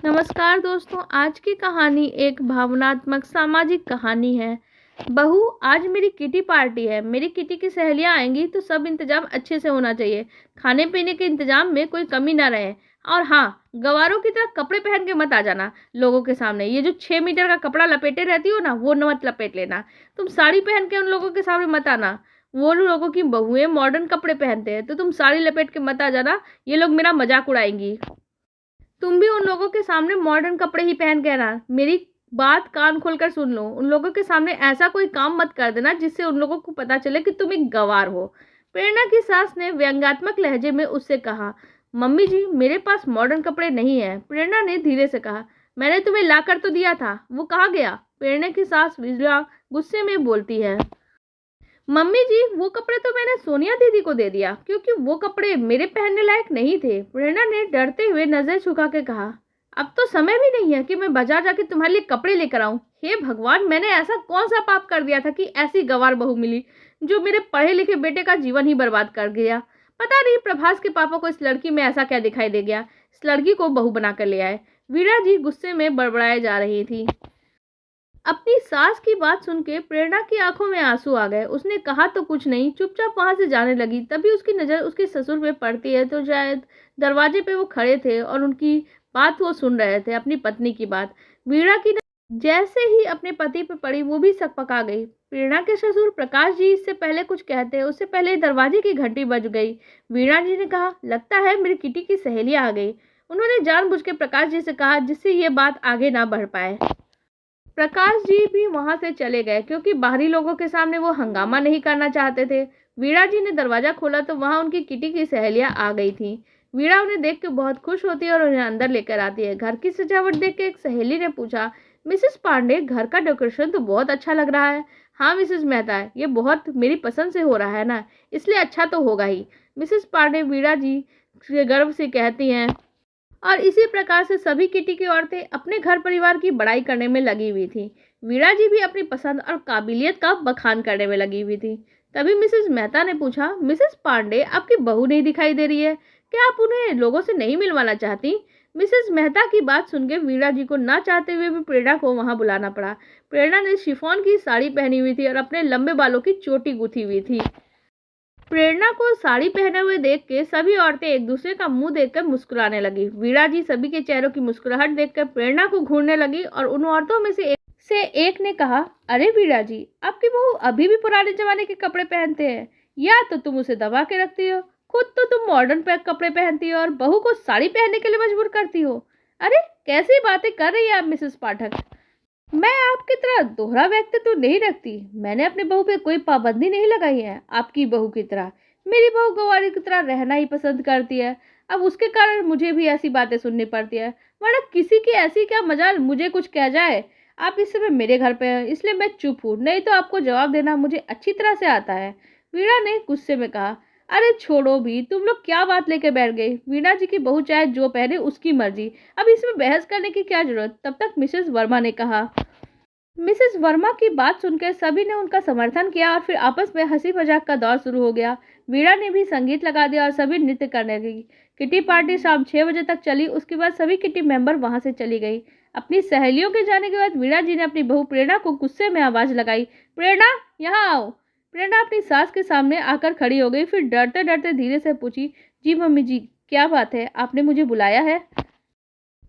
नमस्कार दोस्तों, आज की कहानी एक भावनात्मक सामाजिक कहानी है। बहू, आज मेरी किटी पार्टी है। मेरी किटी की सहेलियां आएंगी तो सब इंतजाम अच्छे से होना चाहिए। खाने पीने के इंतजाम में कोई कमी ना रहे। और हाँ, गवारों की तरह कपड़े पहन के मत आ जाना लोगों के सामने। ये जो 6 मीटर का कपड़ा लपेटे रहती हो ना, वो मत लपेट लेना। तुम साड़ी पहन के उन लोगों के सामने मत आना। वो लोगों की बहुएं मॉडर्न कपड़े पहनते हैं तो तुम साड़ी लपेट के मत आ जाना। ये लोग मेरा मजाक उड़ाएंगी। तुम भी उन लोगों के सामने मॉडर्न कपड़े ही पहन के आना। मेरी बात कान खोलकर सुन लो। उन लोगों के सामने ऐसा कोई काम मत कर देना जिससे उन लोगों को पता चले कि तुम एक गंवार हो। प्रेरणा की सास ने व्यंग्यात्मक लहजे में उससे कहा, मम्मी जी, मेरे पास मॉडर्न कपड़े नहीं है। प्रेरणा ने धीरे से कहा, मैंने तुम्हें लाकर तो दिया था, वो कहाँ गया? प्रेरणा की सास विजया गुस्से में बोलती है, मम्मी जी, वो कपड़े तो मैंने सोनिया दीदी को दे दिया क्योंकि वो कपड़े मेरे पहनने लायक नहीं थे। प्रेरणा ने डरते हुए नजर झुका के कहा, अब तो समय भी नहीं है कि मैं बाजार जाके तुम्हारे लिए कपड़े लेकर आऊं। हे भगवान, मैंने ऐसा कौन सा पाप कर दिया था कि ऐसी गंवार बहू मिली जो मेरे पढ़े लिखे बेटे का जीवन ही बर्बाद कर गया। पता नहीं प्रभास के पापा को इस लड़की में ऐसा क्या दिखाई दे गया, इस लड़की को बहू बनाकर ले आए। वीरा जी गुस्से में बड़बड़ाए जा रही थी। अपनी सास की बात सुन के प्रेरणा की आंखों में आंसू आ गए। उसने कहा तो कुछ नहीं, चुपचाप वहां से जाने लगी। तभी उसकी नजर उसके ससुर पे पड़ती है तो शायद दरवाजे पे वो खड़े थे और उनकी बात वो सुन रहे थे, अपनी पत्नी की बात। वीणा की नजर जैसे ही अपने पति पे पड़ी वो भी सकपका गई। प्रेरणा के ससुर प्रकाश जी इससे पहले कुछ कहते उससे पहले ही दरवाजे की घंटी बज गई। वीणा जी ने कहा, लगता है मेरी किटी की सहेली आ गई। उन्होंने जानबूझ के प्रकाश जी से कहा जिससे ये बात आगे ना बढ़ पाए। प्रकाश जी भी वहां से चले गए क्योंकि बाहरी लोगों के सामने वो हंगामा नहीं करना चाहते थे। वीणा जी ने दरवाजा खोला तो वहां उनकी किटी की सहेलियां आ गई थी। वीणा उन्हें देख के बहुत खुश होती है और उन्हें अंदर लेकर आती है। घर की सजावट देख के एक सहेली ने पूछा, मिसेस पांडे, घर का डेकोरेशन तो बहुत अच्छा लग रहा है। हाँ मिसेस मेहता, ये बहुत मेरी पसंद से हो रहा है ना, इसलिए अच्छा तो होगा ही। मिसेस पांडे वीणा जी गर्व से कहती हैं। और इसी प्रकार से सभी किटी की औरतें अपने घर परिवार की बड़ाई करने में लगी हुई थी। वीणा जी भी अपनी पसंद और काबिलियत का बखान करने में लगी हुई थी। तभी मिसेस मेहता ने पूछा, मिसेस पांडे, आपकी बहू नहीं दिखाई दे रही है, क्या आप उन्हें लोगों से नहीं मिलवाना चाहती? मिसेस मेहता की बात सुनकर वीणा जी को ना चाहते हुए भी प्रेरणा को वहां बुलाना पड़ा। प्रेरणा ने शिफॉन की साड़ी पहनी हुई थी और अपने लंबे बालों की चोटी गूंथी हुई थी। प्रेरणा को साड़ी पहने हुए देख के सभी औरतें एक दूसरे का मुंह देखकर मुस्कुराने लगी। वीणा जी सभी के चेहरों की मुस्कुराहट देखकर प्रेरणा को घूरने लगी और उन औरतों में से एक ने कहा, अरे वीणा जी, आपकी बहू अभी भी पुराने जमाने के कपड़े पहनते हैं, या तो तुम उसे दबा के रखती हो, खुद तो तुम मॉडर्न कपड़े पहनती हो और बहू को साड़ी पहनने के लिए मजबूर करती हो। अरे कैसी बातें कर रही है आप मिसेस पाठक? मैं आपकी तरह दोहरा व्यक्तित्व तो नहीं रखती। मैंने अपनी बहू पे कोई पाबंदी नहीं लगाई है। आपकी बहू की तरह मेरी बहू गवारी की तरह रहना ही पसंद करती है। अब उसके कारण मुझे भी ऐसी बातें सुननी पड़ती है, वरना किसी की ऐसी क्या मजाल मुझे कुछ कह जाए। आप इस समय मेरे घर पे हैं इसलिए मैं चुप हूँ, नहीं तो आपको जवाब देना मुझे अच्छी तरह से आता है। वीणा ने गुस्से में कहा, अरे छोड़ो भी, तुम लोग क्या बात लेके बैठ गए? वीणा जी की बहू चाहे जो पहने उसकी मर्जी, अब इसमें बहस करने की क्या जरूरत? तब तक मिसेस वर्मा ने कहा। मिसेस वर्मा की बात सुनकर सभी ने उनका समर्थन किया और फिर आपस में हंसी मजाक का दौर शुरू हो गया। वीणा ने भी संगीत लगा दिया और सभी नृत्य करने लगी। किटी पार्टी शाम 6 बजे तक चली। उसके बाद सभी किटी मेंबर वहां से चली गई। अपनी सहेलियों के जाने के बाद वीणा जी ने अपनी बहू प्रेरणा को गुस्से में आवाज लगाई, प्रेरणा, यहाँ आओ। प्रेरणा अपनी सास के सामने आकर खड़ी हो गई, फिर डरते डरते धीरे से पूछी, जी मम्मी जी, क्या बात है, आपने मुझे बुलाया है?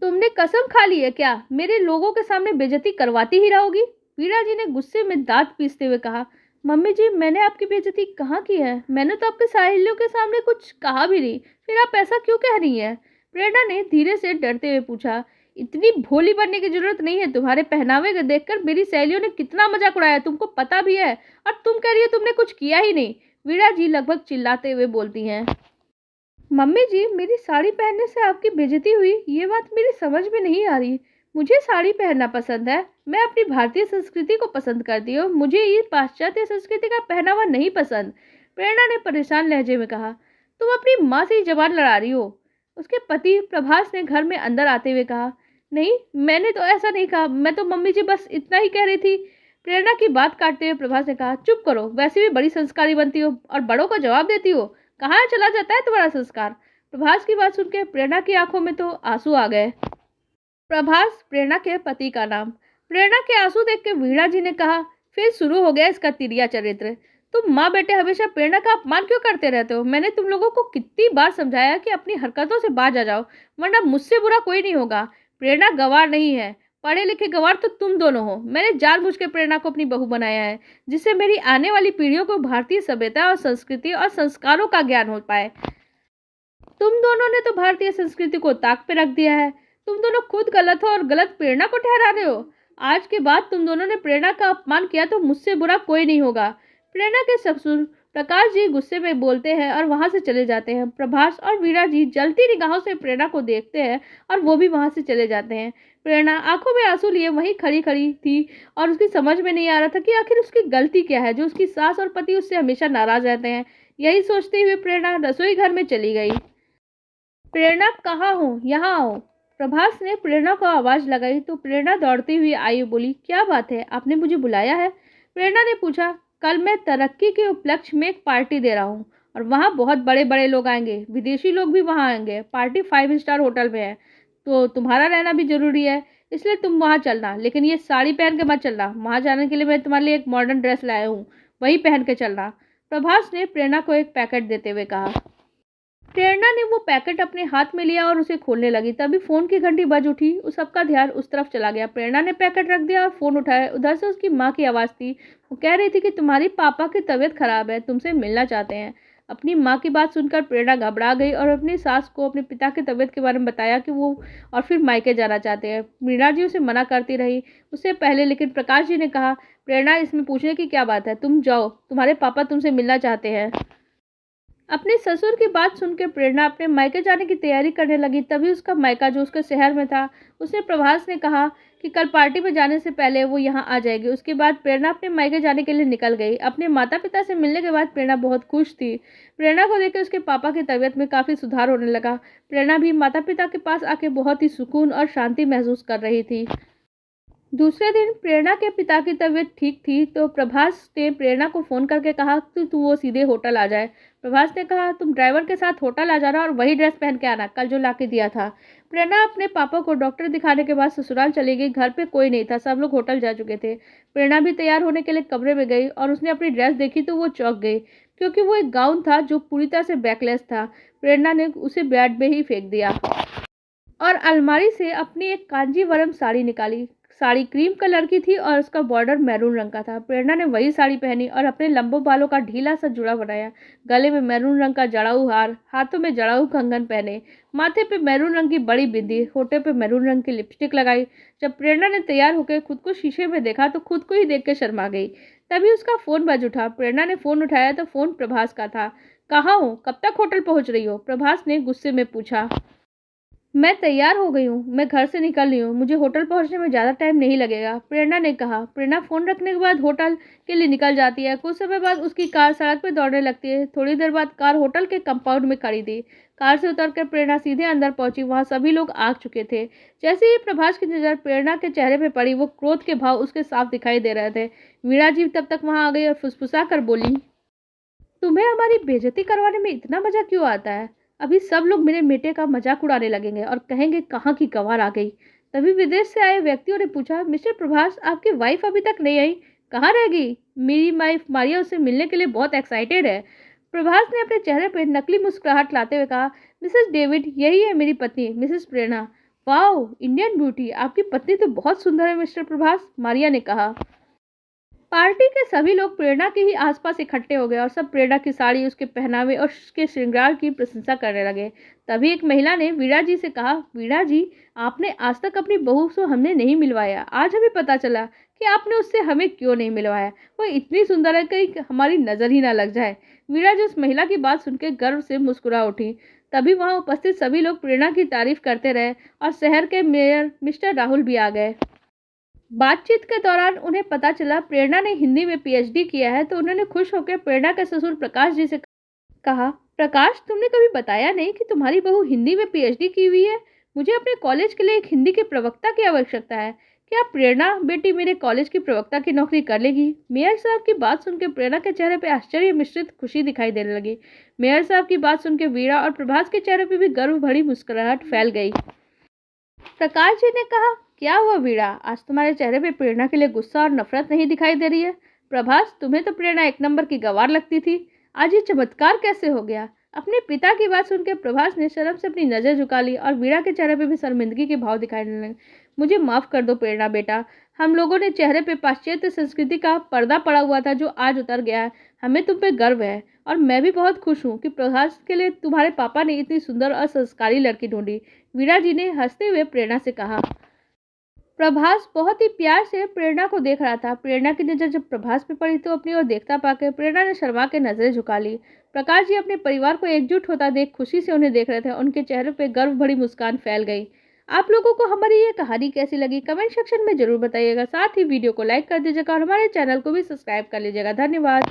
तुमने कसम खा ली है क्या मेरे लोगों के सामने बेइज्जती करवाती ही रहोगी? वीणा जी ने गुस्से में दांत पीसते हुए कहा, मम्मी जी, मैंने आपकी बेइज्जती कहाँ की है? मैंने तो आपके सहेलियों के सामने कुछ कहा भी नहीं, फिर आप ऐसा क्यों कह रही हैं? प्रेरणा ने धीरे से डरते हुए पूछा, इतनी भोली बनने की जरूरत नहीं है। तुम्हारे पहनावे को देखकर मेरी सहेलियों ने कितना मजाक उड़ाया, तुमको पता भी है, और तुम कह रही हो तुमने कुछ किया ही नहीं। वीणा जी लगभग चिल्लाते हुए बोलती हैं, मम्मी जी, मेरी साड़ी पहनने से आपकी बेइज्जती हुई, ये बात मेरी समझ में नहीं आ रही। मुझे साड़ी पहनना पसंद है। मैं अपनी भारतीय संस्कृति को पसंद करती हूँ। मुझे ये पाश्चात्य संस्कृति का पहनावा नहीं पसंद। प्रेरणा ने परेशान लहजे में कहा, तुम अपनी माँ से ही जबान लड़ा रही हो। उसके पति प्रभास ने घर में अंदर आते हुए कहा, नहीं, मैंने तो ऐसा नहीं कहा, मैं तो मम्मी जी बस इतना ही कह रही थी। प्रेरणा की बात काटते हुए प्रभास ने कहा, चुप करो, वैसे भी बड़ी संस्कारी बनती हो और बड़ों को जवाब देती हो। कहाँ चला जाता है तुम्हारा संस्कार? प्रभास की बात सुनकर प्रेरणा की आंखों में तो आंसू आ गए। प्रभास, प्रेरणा के पति का नाम। प्रेरणा के आंसू देख के वीणा जी ने कहा, फिर शुरू हो गया इसका तिरिया चरित्र। तुम माँ बेटे हमेशा प्रेरणा का अपमान क्यों करते रहते हो? मैंने तुम लोगों को कितनी बार समझाया कि अपनी हरकतों से बाज आ जाओ, वरना मुझसे बुरा कोई नहीं होगा। प्रेरणा गंवार नहीं है, पढ़े लिखे गंवार तो तुम दोनों हो। मैंने जानबूझ के प्रेरणा को अपनी बहू बनाया है, जिससे मेरी आने वाली पीढ़ियों को भारतीय सभ्यता और संस्कृति और संस्कारों का ज्ञान हो पाए। तुम दोनों ने तो भारतीय संस्कृति को ताक पे रख दिया है। तुम दोनों खुद गलत हो और गलत प्रेरणा को ठहरा रहे हो। आज के बाद तुम दोनों ने प्रेरणा का अपमान किया तो मुझसे बुरा कोई नहीं होगा। प्रेरणा के ससुर प्रकाश जी गुस्से में बोलते हैं और वहां से चले जाते हैं। प्रभास और वीणा जी जलती निगाहों से प्रेरणा को देखते हैं और वो भी वहां से चले जाते हैं। प्रेरणा आंखों में आंसू लिए वहीं खड़ी खड़ी थी और उसकी समझ में नहीं आ रहा था कि आखिर उसकी गलती क्या है जो उसकी सास और पति उससे हमेशा नाराज रहते हैं। यही सोचते हुए प्रेरणा रसोई घर में चली गई। प्रेरणा, कहाँ हो? यहाँ आओ। प्रभास ने प्रेरणा को आवाज लगाई तो प्रेरणा दौड़ती हुई आई, बोली, क्या बात है, आपने मुझे बुलाया है? प्रेरणा ने पूछा, कल मैं तरक्की के उपलक्ष्य में एक पार्टी दे रहा हूँ और वहाँ बहुत बड़े बड़े लोग आएंगे, विदेशी लोग भी वहाँ आएंगे। पार्टी 5 स्टार होटल में है, तो तुम्हारा रहना भी जरूरी है, इसलिए तुम वहाँ चलना। लेकिन ये साड़ी पहन के मत चलना। वहाँ जाने के लिए मैं तुम्हारे लिए एक मॉडर्न ड्रेस लाया हूँ, वही पहन के चलना। प्रभास ने प्रेरणा को एक पैकेट देते हुए कहा। प्रेरणा ने वो पैकेट अपने हाथ में लिया और उसे खोलने लगी। तभी फोन की घंटी बज उठी। उस सबका ध्यान उस तरफ चला गया। प्रेरणा ने पैकेट रख दिया और फोन उठाया। उधर से उसकी माँ की आवाज़ थी। वो कह रही थी कि तुम्हारी पापा की तबीयत खराब है, तुमसे मिलना चाहते हैं। अपनी माँ की बात सुनकर प्रेरणा घबरा गई और अपनी सास को अपने पिता की तबीयत के बारे में बताया कि वो और फिर मायके जाना चाहते हैं। मीरा जी उसे मना करती रही उससे पहले, लेकिन प्रकाश जी ने कहा, प्रेरणा, इसमें पूछने की क्या बात है, तुम जाओ, तुम्हारे पापा तुमसे मिलना चाहते हैं। अपने ससुर की बात सुनकर प्रेरणा अपने मायके जाने की तैयारी करने लगी। तभी उसका मायका जो उसके शहर में था, उसने प्रभास ने कहा कि कल पार्टी में जाने से पहले वो यहाँ आ जाएगी। उसके बाद प्रेरणा अपने मायके जाने के लिए निकल गई। अपने माता पिता से मिलने के बाद प्रेरणा बहुत खुश थी। प्रेरणा को देखकर उसके पापा की तबीयत में काफ़ी सुधार होने लगा। प्रेरणा भी माता पिता के पास आके बहुत ही सुकून और शांति महसूस कर रही थी। दूसरे दिन प्रेरणा के पिता की तबीयत ठीक थी तो प्रभास ने प्रेरणा को फ़ोन करके कहा कि तू वो सीधे होटल आ जाए। प्रभास ने कहा, तुम ड्राइवर के साथ होटल आ जाना और वही ड्रेस पहन के आना, कल जो ला के दिया था। प्रेरणा अपने पापा को डॉक्टर दिखाने के बाद ससुराल चली गई। घर पे कोई नहीं था, सब लोग होटल जा चुके थे। प्रेरणा भी तैयार होने के लिए कमरे में गई और उसने अपनी ड्रेस देखी तो वो चौंक गई, क्योंकि वो एक गाउन था जो पूरी तरह से बैकलेस था। प्रेरणा ने उसे बेड में ही फेंक दिया और अलमारी से अपनी एक कांजीवरम साड़ी निकाली। साड़ी क्रीम कलर की थी और उसका बॉर्डर मैरून रंग का था। प्रेरणा ने वही साड़ी पहनी और अपने लंबे बालों का ढीला सा जुड़ा बनाया। गले में मैरून रंग का जड़ाऊ हार, हाथों में जड़ाऊ कंगन पहने, माथे पे मैरून रंग की बड़ी बिंदी, होठे पे मैरून रंग की लिपस्टिक लगाई। जब प्रेरणा ने तैयार होकर खुद को शीशे में देखा तो खुद को ही देख के शर्मा गई। तभी उसका फोन बज उठा। प्रेरणा ने फोन उठाया तो फोन प्रभास का था। कहाँ हो, कब तक होटल पहुंच रही हो? प्रभास ने गुस्से में पूछा। मैं तैयार हो गई हूँ, मैं घर से निकल रही हूँ, मुझे होटल पहुँचने में ज़्यादा टाइम नहीं लगेगा, प्रेरणा ने कहा। प्रेरणा फ़ोन रखने के बाद होटल के लिए निकल जाती है। कुछ समय बाद उसकी कार सड़क पर दौड़ने लगती है। थोड़ी देर बाद कार होटल के कंपाउंड में खड़ी थी। कार से उतरकर प्रेरणा सीधे अंदर पहुंची। वहाँ सभी लोग आ चुके थे। जैसे ही प्रभास की नज़र प्रेरणा के चेहरे पर पड़ी, वो क्रोध के भाव उसके साफ दिखाई दे रहे थे। वीणा जी तब तक वहाँ आ गई और फुसफुसा कर बोली, तुम्हें हमारी बेइज्जती करवाने में इतना मजा क्यों आता है? अभी सब लोग मेरे बेटे का मजाक उड़ाने लगेंगे और कहेंगे कहाँ की गंवार आ गई। तभी विदेश से आए व्यक्तियों ने पूछा, मिस्टर प्रभास, आपकी वाइफ अभी तक नहीं आई, कहाँ रह गई? मेरी वाइफ मारिया उससे मिलने के लिए बहुत एक्साइटेड है। प्रभास ने अपने चेहरे पर नकली मुस्कुराहट लाते हुए कहा, मिसेस डेविड, यही है मेरी पत्नी मिसेस प्रेरणा। वाओ, इंडियन ब्यूटी, आपकी पत्नी तो बहुत सुंदर है मिस्टर प्रभास, मारिया ने कहा। पार्टी के सभी लोग प्रेरणा के ही आसपास इकट्ठे हो गए और सब प्रेरणा की साड़ी, उसके पहनावे और उसके श्रृंगार की प्रशंसा करने लगे। तभी एक महिला ने वीणा जी से कहा, वीणा जी, आपने आज तक अपनी बहू से हमने नहीं मिलवाया। आज हमें पता चला कि आपने उससे हमें क्यों नहीं मिलवाया। वो इतनी सुंदर है कि हमारी नज़र ही ना लग जाए। वीणा जी उस महिला की बात सुनकर गर्व से मुस्कुरा उठी। तभी वहाँ उपस्थित सभी लोग प्रेरणा की तारीफ करते रहे और शहर के मेयर मिस्टर राहुल भी आ गए। बातचीत के दौरान उन्हें पता चला प्रेरणा ने हिंदी में पीएचडी किया है, तो उन्होंने खुश होकर प्रेरणा के ससुर प्रकाश जी से कहा, प्रकाश, तुमने कभी बताया नहीं कि तुम्हारी बहू हिंदी में पीएचडी की हुई है। मुझे अपने कॉलेज के लिए एक हिंदी के प्रवक्ता की आवश्यकता है। क्या प्रेरणा बेटी मेरे कॉलेज की प्रवक्ता की नौकरी कर लेगी? मेयर साहब की बात सुनकर प्रेरणा के चेहरे पर आश्चर्य मिश्रित खुशी दिखाई देने लगी। मेयर साहब की बात सुनकर वीणा और प्रभास के चेहरे पर भी गर्व भरी मुस्कुराहट फैल गई। प्रकाश जी ने कहा, क्या हुआ वीणा, आज तुम्हारे चेहरे पे प्रेरणा के लिए गुस्सा और नफरत नहीं दिखाई दे रही है। प्रभास, तुम्हें तो प्रेरणा एक नंबर की गंवार लगती थी, आज ये चमत्कार कैसे हो गया। अपने पिता की बात सुनकर प्रभास ने शर्म से अपनी नजर झुका ली और वीणा के चेहरे पे भी शर्मिंदगी के भाव दिखाई देने लगे। मुझे माफ कर दो प्रेरणा बेटा, हम लोगों ने चेहरे पे पाश्चात्य संस्कृति का पर्दा पड़ा हुआ था जो आज उतर गया है। हमें तुम पे गर्व है और मैं भी बहुत खुश हूँ कि प्रभास के लिए तुम्हारे पापा ने इतनी सुंदर और संस्कारी लड़की ढूंढी। वीणा जी ने हंसते हुए प्रेरणा से कहा। प्रभास बहुत ही प्यार से प्रेरणा को देख रहा था। प्रेरणा की नजर जब प्रभास पे पड़ी तो अपनी ओर देखता पाकर प्रेरणा ने शर्मा के नजरें झुका ली। प्रकाश जी अपने परिवार को एकजुट होता देख खुशी से उन्हें देख रहे थे। उनके चेहरे पे गर्व भरी मुस्कान फैल गई। आप लोगों को हमारी ये कहानी कैसी लगी कमेंट सेक्शन में जरूर बताइएगा। साथ ही वीडियो को लाइक कर दीजिएगा और हमारे चैनल को भी सब्सक्राइब कर लीजिएगा। धन्यवाद।